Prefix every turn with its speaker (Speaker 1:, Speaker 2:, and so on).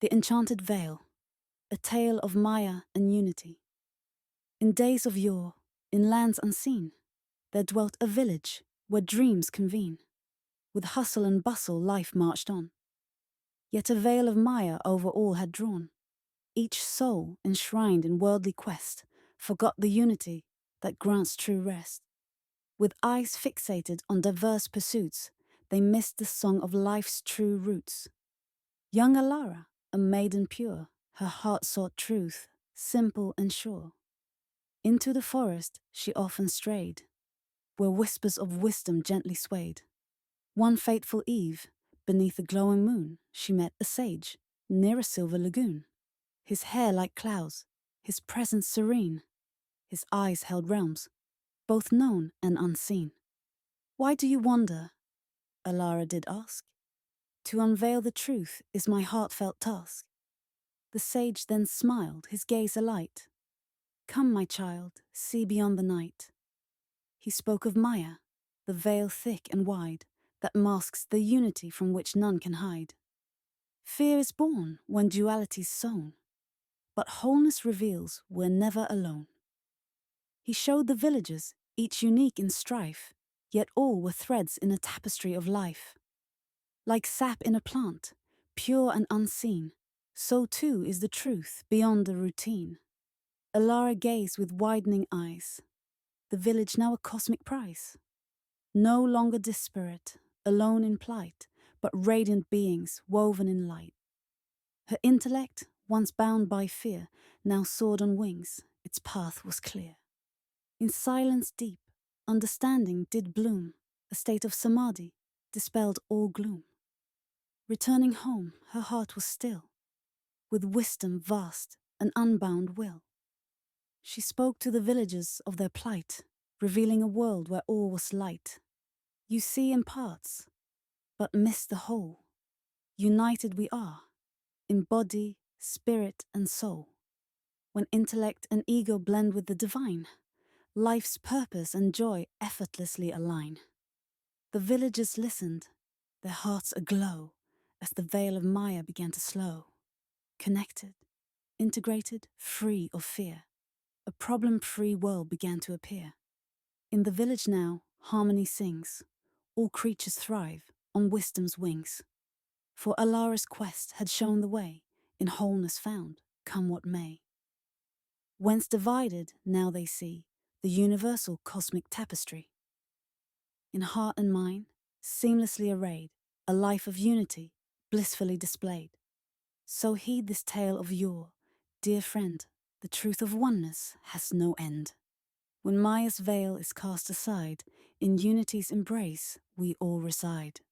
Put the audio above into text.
Speaker 1: The Enchanted Veil, a tale of Maya and unity. In days of yore, in lands unseen, there dwelt a village where dreams convene. With hustle and bustle life marched on. Yet a veil of Maya over all had drawn. Each soul, enshrined in worldly quest, forgot the unity that grants true rest. With eyes fixated on diverse pursuits, they missed the song of life's true roots. Young Alara, a maiden pure, her heart sought truth, simple and sure. Into the forest she often strayed, where whispers of wisdom gently swayed. One fateful eve, beneath a glowing moon, she met a sage, near a silver lagoon. His hair like clouds, his presence serene, his eyes held realms, both known and unseen. "Why do you wander?" Alara did ask. "To unveil the truth is my heartfelt task." The sage then smiled, his gaze alight. "Come, my child, see beyond the night." He spoke of Maya, the veil thick and wide, that masks the unity from which none can hide. Fear is born when duality's sown, but wholeness reveals we're never alone. He showed the villagers, each unique in strife, yet all were threads in a tapestry of life. Like sap in a plant, pure and unseen, so too is the truth beyond the routine. Alara gazed with widening eyes, the village now a cosmic prize. No longer disparate, alone in plight, but radiant beings woven in light. Her intellect, once bound by fear, now soared on wings, its path was clear. In silence deep, understanding did bloom, a state of samadhi dispelled all gloom. Returning home, her heart was still, with wisdom vast and unbound will. She spoke to the villagers of their plight, revealing a world where all was light. You see in parts, but miss the whole. United we are, in body, spirit, and soul. When intellect and ego blend with the divine, life's purpose and joy effortlessly align. The villagers listened, their hearts aglow, as the veil of Maya began to slow. Connected, integrated, free of fear, a problem-free world began to appear. In the village now, harmony sings. All creatures thrive on wisdom's wings. For Alara's quest had shown the way, in wholeness found, come what may. Whence divided, now they see, the universal cosmic tapestry. In heart and mind, seamlessly arrayed, a life of unity, blissfully displayed. So heed this tale of yore, dear friend, the truth of oneness has no end. When Maya's veil is cast aside, in unity's embrace we all reside.